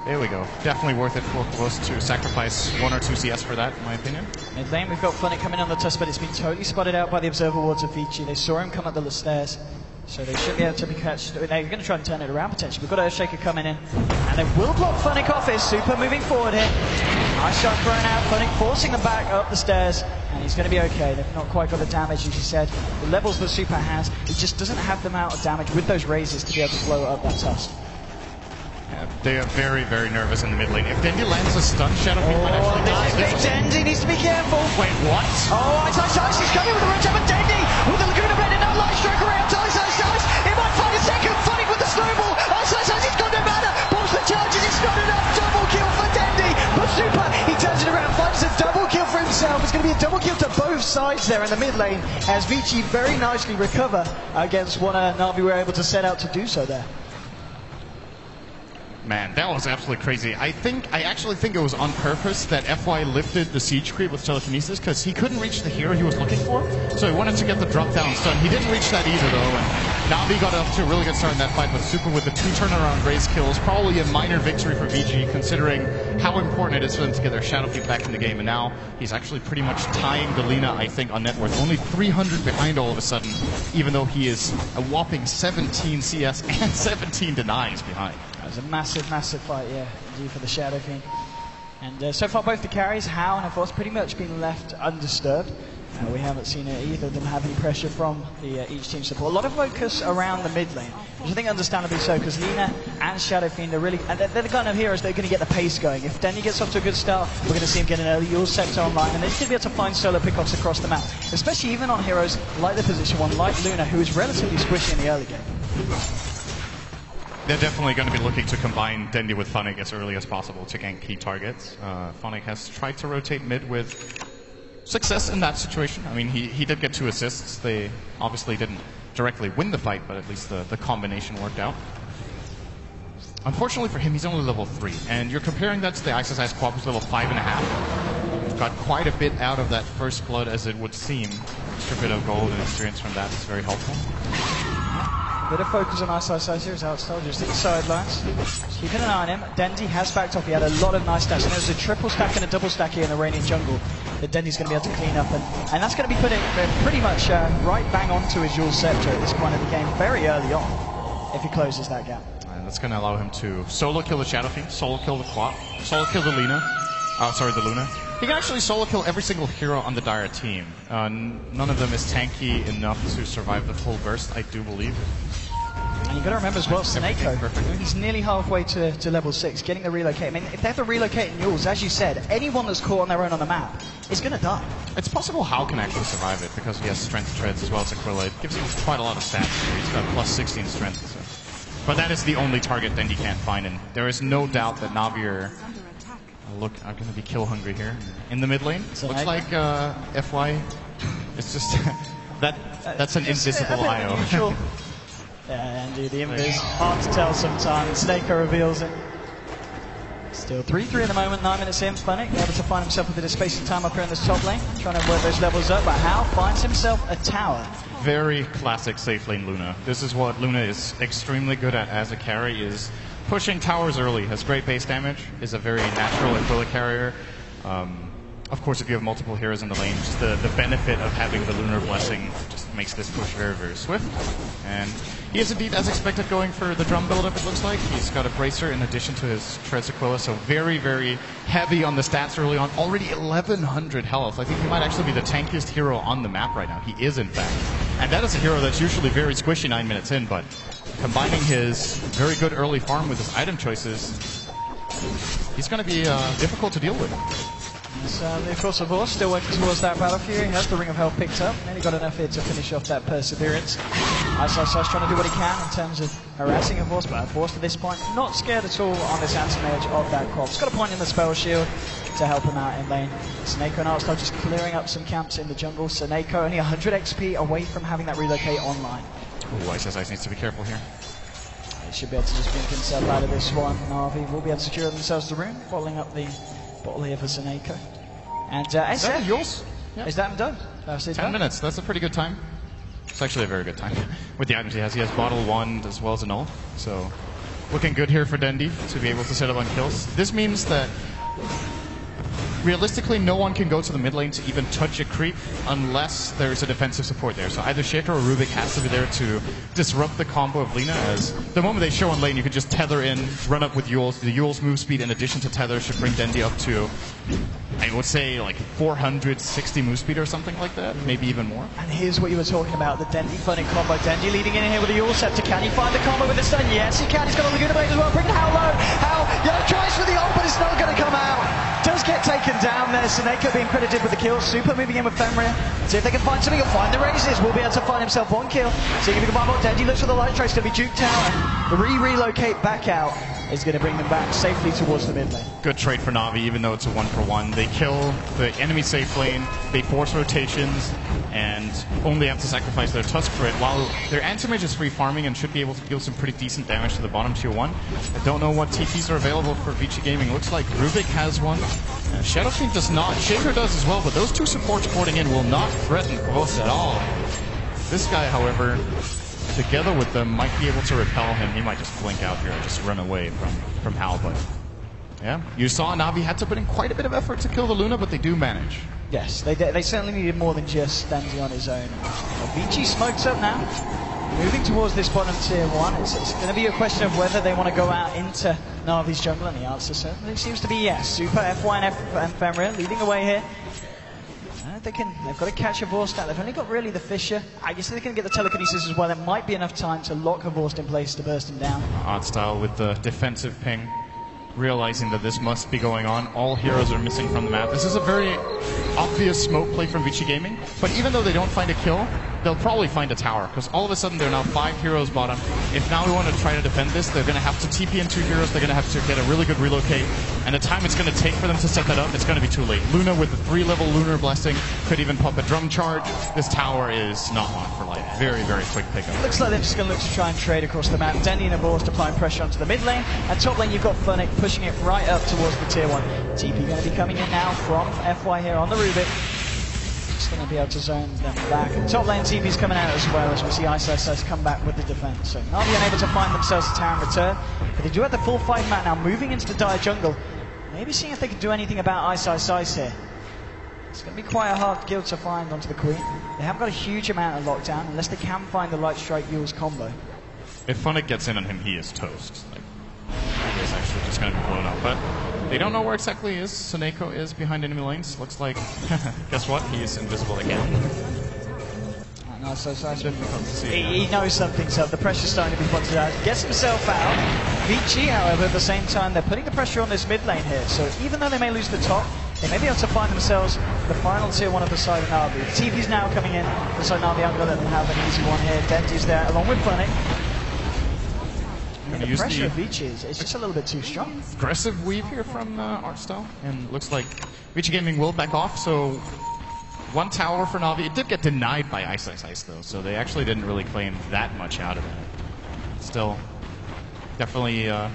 There we go. Definitely worth it for us to sacrifice 1 or 2 CS for that, in my opinion. Mid lane, we've got Funny coming on the tusk, but it's been totally spotted out by the Observer Wards of Vici. They saw him come up the stairs, so they should be able to be catched. They're going to try and turn it around potentially. We've got Earthshaker coming in, and they will block Funnick off. It's Super moving forward here. Nice shot thrown out. Funnick forcing them back up the stairs, and he's going to be okay. They've not quite got the damage, as you said. The levels that Super has, he just doesn't have the amount of damage with those raises to be able to blow up that tusk. Yeah, they are very, very nervous in the mid lane. If Dendi lands a stun, Shadow Fiend might actually die. Dendi needs to be careful. Wait, what? Oh, Ice he's coming with the red jump, and Dendi with the Laguna Blade and no light strike around to Ice. He might find a second. Funny with the snowball. Ice, it's got no matter. Pulls the charges, it's not enough. Double kill for Dendi. But Super, he turns it around, finds a double kill for himself. It's going to be a double kill to both sides there in the mid lane, as Vici very nicely recover against what Na'Vi were able to set out to do so there. Man, that was absolutely crazy. I actually think it was on purpose that FY lifted the siege creep with telekinesis, because he couldn't reach the hero he was looking for, so he wanted to get the drop down stun. He didn't reach that either though, and Na'Vi got off to a really good start in that fight, but Super with the 2 turnaround raise kills, probably a minor victory for VG considering how important it is for them to get their Shadow Fiend back in the game, and now he's actually pretty much tying the Lina, I think, on net worth. Only 300 behind all of a sudden, even though he is a whopping 17 CS and 17 denies behind. It was a massive, massive fight, yeah, indeed, for the Shadow Fiend. And so far, both the carries, How and Force, pretty much been left undisturbed. We haven't seen either of them have any pressure from each team support. A lot of focus around the mid lane, which I think understandably so, because Lina and Shadow Fiend are really, and they're the kind of heroes that are going to get the pace going. If Dendi gets off to a good start, we're going to see him get an early Yule sector online, and they're going to be able to find solo pickoffs across the map, especially even on heroes like the position 1, like Luna, who is relatively squishy in the early game. They're definitely going to be looking to combine Dendi with Funnick as early as possible to gank key targets. Funnick has tried to rotate mid with success in that situation. I mean, he did get 2 assists. They obviously didn't directly win the fight, but at least the combination worked out. Unfortunately for him, he's only level 3, and you're comparing that to the Ice Quad, who's level 5.5. We've got quite a bit out of that first blood, as it would seem. Extra bit of gold and experience from that is very helpful. Bit of focus on Ice here as Outstyle just hit the sidelines. Just keeping an eye on him. Dendi has backed off. He had a lot of nice stacks. And there's a triple stack and a double stack here in the Iranian jungle that Dendi's going to be able to clean up. And that's going to be putting pretty much right bang onto his Yule Scepter at this point of the game, very early on, if he closes that gap. And that's going to allow him to solo kill the Shadow Fiend, solo kill the Quap, solo kill the Lina. The Luna. He can actually solo kill every single hero on the Dire team. None of them is tanky enough to survive the full burst, I do believe. And you've got to remember as well, Snako, he's nearly halfway to level 6, getting the relocate. I mean, if they have to relocate in Yules, as you said, anyone that's caught on their own on the map is going to die. It's possible How can actually survive it, because he has strength treads as well as Aquila. It gives him quite a lot of stats. He's got plus 16 strength. So. But that is the only target Dendi can't find, and there is no doubt that Na'Vi are going to be kill hungry here in the mid lane. So looks like FY. It's just that's an invisible IO. Yeah, indeed, the invis. Hard to tell sometimes. Snako reveals it. Still 3-3 at the moment, 9 minutes in. Funnick able to find himself a bit of space and time up here in this top lane, trying to work those levels up, but How finds himself a tower. Very classic safe lane Luna. This is what Luna is extremely good at as a carry, is pushing towers early. Has great base damage, is a very natural Aquila carrier. Of course, if you have multiple heroes in the lane, just the benefit of having the Lunar Blessing just makes this push very, very swift. And he is indeed, as expected, going for the drum build-up, it looks like. He's got a Bracer in addition to his Treads Aquila, so very, very heavy on the stats early on. Already 1,100 health. I think he might actually be the tankiest hero on the map right now. He is, in fact. And that is a hero that's usually very squishy 9 minutes in, but combining his very good early farm with his item choices, he's going to be difficult to deal with. Of course, still working towards that battlefield. He has the Ring of Health picked up. Nearly got enough here to finish off that Perseverance. Ice trying to do what he can in terms of harassing Force, but Force to this point not scared at all on this anti-mage of that crop. He's got a point in the spell shield to help him out in lane. Snako and Artstar just clearing up some camps in the jungle. Snako only 100 XP away from having that relocate online. Ooh, Ice needs to be careful here. He should be able to just blink himself out of this one. Na'Vi will be able to secure themselves the rune, following up the bottle here for Snako. And is that yours? Is that done? 10 minutes, that's a pretty good time. It's actually a very good time with the items he has. He has bottle 1 as well as an ult, so looking good here for Dendi to be able to set up on kills. This means that realistically, no one can go to the mid lane to even touch a creep unless there's a defensive support there. So either Shaker or Rubik has to be there to disrupt the combo of Lina, as the moment they show on lane, you can just tether in, run up with Yules. The Yules move speed in addition to tether should bring Dendi up to, I would say, like 460 move speed or something like that, maybe even more. And here's what you were talking about, the Dendi funding combo. Dendi leading in here with the Yule Scepter. Can he find the combo with the stun? Yes, he can. He's got a Laguna Blade as well. Bring Hal low. Hal, tries for the ult, but it's not going to come out. Does get taken down there. Seneko being credited with the kill. Super moving in with Fenrir. See if they can find something. He'll find the raises. Will be able to find himself one kill. See if he can find more. Dendi looks for the light strike. It's going to be juked out. And the relocate back out is going to bring them back safely towards the mid lane. Good trade for Na'Vi, even though it's a 1-for-1. They kill the enemy safe lane, they force rotations, and only have to sacrifice their Tusk for it, while their anti-mage is free farming and should be able to deal some pretty decent damage to the bottom tier 1. I don't know what TPs are available for Vici Gaming. Looks like Rubik has one. Shadow Fiend does not. Shaker does as well, but those two supports porting in will not threaten Kvothe at all. This guy, however, together with them, might be able to repel him. He might just blink out here and just run away from Hal, but yeah. You saw Na'Vi had to put in quite a bit of effort to kill the Luna, but they do manage. Yes, they certainly needed more than just Dendi on his own. Vici smokes up now, moving towards this bottom tier 1. It's going to be a question of whether they want to go out into Na'Vi's jungle, and the answer certainly seems to be yes. Super, FY and Fenrir leading away here. They've got to catch a Vorst. They've only got really the Fissure. I guess they can get the telekinesis as well. There might be enough time to lock a Vorst in place to burst him down. Artstyle with the defensive ping, realizing that this must be going on. All heroes are missing from the map. This is a very obvious smoke play from Vici Gaming, but even though they don't find a kill, they'll probably find a tower, because all of a sudden they're now 5 heroes bottom. If now we want to try to defend this, they're going to have to TP in 2 heroes, they're going to have to get a really good relocate, and the time it's going to take for them to set that up, it's going to be too late. Luna with the 3-level Lunar Blessing could even pop a drum charge. This tower is not on for life. Very, very quick pickup. Looks like they're just going to look to try and trade across the map. Dendi and Vorst applying pressure onto the mid lane, and top lane you've got Furnick pushing it right up towards the tier 1. TP going to be coming in now from FY here on the Rubik. Just going to be able to zone them back. And top lane TP's coming out as well, as we see Ice come back with the defense. So Na'Vi unable to find themselves a tower in return, but they do have the full 5 man now, moving into the dire jungle. Maybe seeing if they can do anything about Ice here. It's going to be quite a hard kill to find onto the Queen. They haven't got a huge amount of lockdown, unless they can find the Light Strike Yules combo. If Funnick gets in on him, he is toast. He is actually just going to be blown up. But they don't know where exactly Seneko is behind enemy lanes. Looks like, guess what? He is invisible again. No, he knows something's up. The pressure's starting to be pointed out. Gets himself out. Vici, however, at the same time, they're putting the pressure on this mid lane here. So even though they may lose the top, they may be able to find themselves the final tier 1 of the side of Na'Vi. TP's now coming in. The side Na'Vi aren't going to let them have an easy one here. Dendi's there, along with Funnick. The pressure of Vici is just a little bit too strong. Aggressive weave here from Artstyle, and looks like Vici Gaming will back off, so 1 tower for Na'Vi. It did get denied by Ice though, so they actually didn't really claim that much out of it. Still, definitely a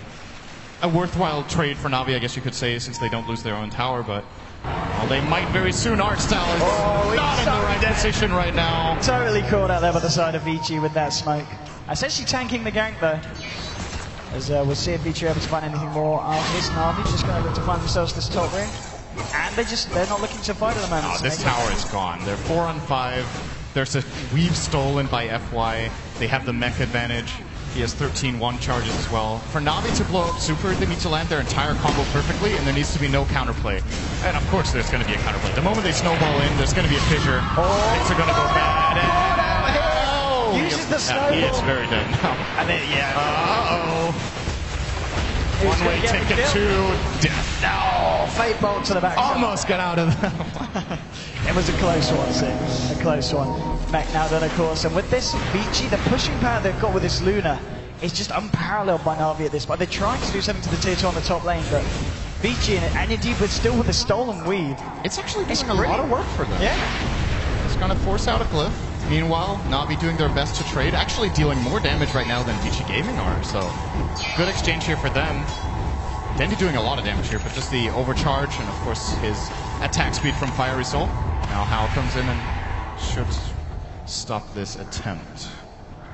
worthwhile trade for Na'Vi, I guess you could say, since they don't lose their own tower, but well, they might very soon. Artstyle is not in the right position right now. Totally caught out there by the side of Vici with that smoke. Essentially tanking the gank though. As we'll see if Vici are able to find anything more of this. Na'Vi just going to look to find themselves this top ring. And they're not looking to fight at the moment. Oh, this tower is gone. They're 4 on 5. There's a weave stolen by FY. They have the mech advantage. He has 13 1 charges as well. For Na'Vi to blow up Super, they need to land their entire combo perfectly, and there needs to be no counterplay. And of course there's going to be a counterplay. The moment they snowball in, there's going to be a fissure. Things are going to go bad. Uses the snowball. He is very dead now. And then, One-way ticket to death. No! Fate bolt to the back. Almost got out of that. It was a close one, Sid. A close one. Mech now done, of course. And with this, Vici, the pushing power they've got with this Luna is just unparalleled by Na'Vi at this point. They're trying to do something to the tier 2 on the top lane, but Vici, and indeed, but still with the stolen weave. It's actually doing a lot of work for them. Yeah. It's going to force out a glyph. Meanwhile, Na'Vi doing their best to trade, actually dealing more damage right now than Vici Gaming are, so good exchange here for them. Dendi doing a lot of damage here, but just the overcharge and of course his attack speed from Fiery Soul. Now Hal comes in and should stop this attempt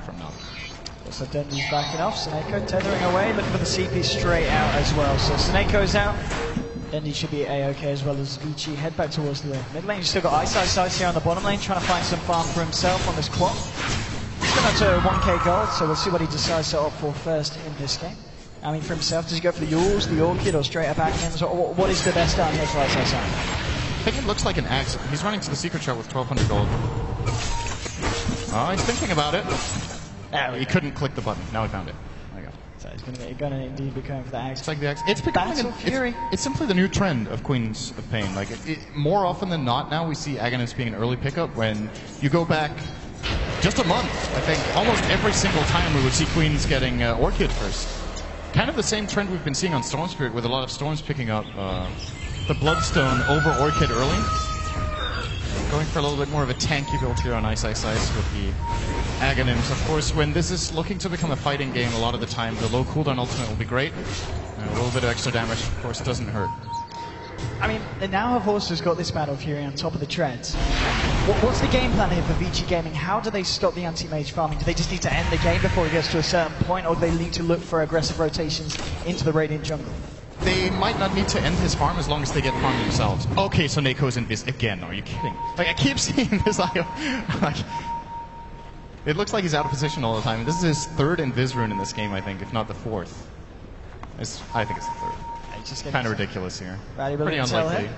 from Na'Vi. So Dendy's backing off. Sneko tethering away, looking for the CP straight out as well. So Snakeo's out. Dendy should be A-OK as well as Vici. Head back towards the mid lane. You've still got Ice here on the bottom lane, trying to find some farm for himself on this quad. He's going up to 1k gold, so we'll see what he decides to opt for first in this game. I mean, for himself, does he go for the Yules, the Orchid, or straight up Agnums? What is the best down here for Ice? I think it looks like an axe. He's running to the secret shot with 1200 gold. Oh, he's thinking about it. He couldn't click the button. Now he found it. There you go. So he's going to indeed be going for the axe. It's like the axe. It's becoming it's simply the new trend of Queens of Pain. Like more often than not now we see Aghanim being an early pickup. When you go back just a month, I think almost every single time we would see Queens getting Orchid first. Kind of the same trend we've been seeing on Storm Spirit, with a lot of Storms picking up the Bloodstone over Orchid early. Going for a little bit more of a tanky build here on Ice with the Aghanims. Of course, when this is looking to become a fighting game, a lot of the time the low cooldown ultimate will be great. A little bit of extra damage, of course, doesn't hurt. I mean, they now have also got this Battle Fury on top of the treads. What's the game plan here for Vici Gaming? How do they stop the anti-mage farming? Do they just need to end the game before it gets to a certain point, or do they need to look for aggressive rotations into the Radiant jungle? They might not need to end his farm as long as they get farmed themselves. Okay, so Neko's in this again. Are you kidding? Like, I keep seeing this. Like, it looks like he's out of position all the time. This is his third Invis rune in this game, I think, if not the fourth. I think it's the third. Kind of ridiculous here. Pretty unlikely.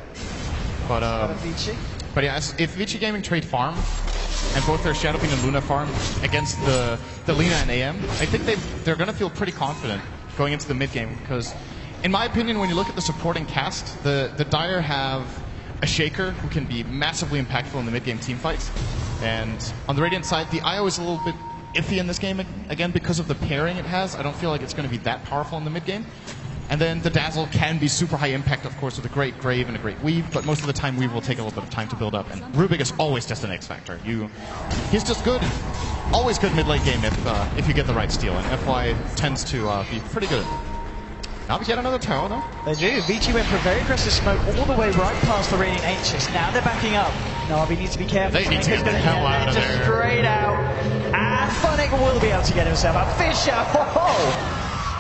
But yeah, if Vici Gaming trade farm, and both their Shadowfiend and Luna farm against the Lina and AM, I think they're going to feel pretty confident going into the mid game, because in my opinion, when you look at the supporting cast, the Dire have a Shaker who can be massively impactful in the mid game team fights, and on the Radiant side, the IO is a little bit iffy in this game again because of the pairing it has. I don't feel like it's going to be that powerful in the mid game. And then the Dazzle can be super high impact, of course, with a great Grave and a great Weave, but most of the time Weave will take a little bit of time to build up. And Rubik is always just an X factor. He's just good. Always good mid-late game if you get the right steal, and FY tends to be pretty good. Now we get another tower, though. They do. Vici went for a very aggressive smoke all the way right past the Radiant Ancients. Now they're backing up. Navi needs to be careful. They need to get the hell out of there. Straight out. And Funnick will be able to get himself out. Fisher! Oh!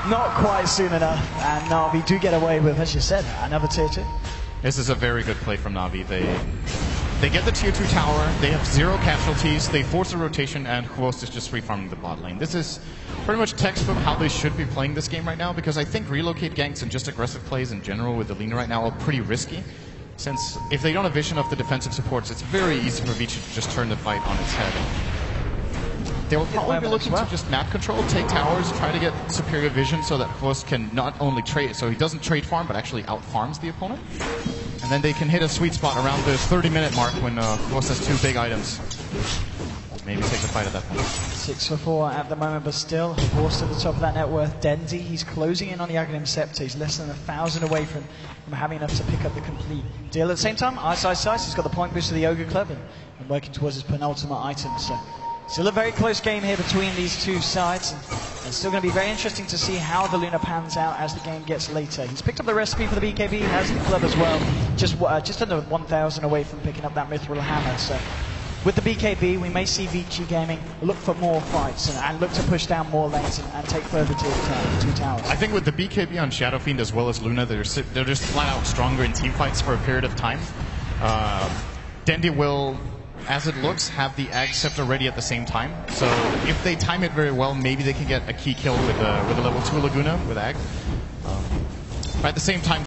Not quite soon enough, and Na'Vi do get away with, as you said, another tier 2. This is a very good play from Na'Vi. They get the tier 2 tower, they have 0 casualties, they force a rotation, and Huos is just free farming the bot lane. This is pretty much textbook how they should be playing this game right now, because I think relocate ganks and just aggressive plays in general with the Lina right now are pretty risky, since if they don't have vision of the defensive supports, it's very easy for Vici to just turn the fight on its head. They will probably be looking to just map control, take towers, try to get superior vision so that Huos can not only trade, so he doesn't trade farm, but actually out-farms the opponent. And then they can hit a sweet spot around the 30-minute mark when Huos has 2 big items. Maybe take the fight at that point. 6 for 4 at the moment, but still, Huos to the top of that net worth. Dendy, he's closing in on the Aghanim Scepter. He's less than 1,000 away from having enough to pick up the complete deal. At the same time, Ice, he's got the point boost of the Ogre Club and working towards his penultimate item. So still a very close game here between these two sides, and it's still going to be very interesting to see how the Luna pans out as the game gets later. He's picked up the recipe for the BKB, has the club as well, just under 1,000 away from picking up that Mithril Hammer. So with the BKB, we may see Vici Gaming look for more fights and look to push down more lanes and take further to the 2 towers. I think with the BKB on Shadowfiend as well as Luna, they're just flat out stronger in team fights for a period of time. Dendy will, as it looks, have the Ag Scepter ready at the same time. So if they time it very well, maybe they can get a key kill with a level 2 Laguna with Ag. But at the same time,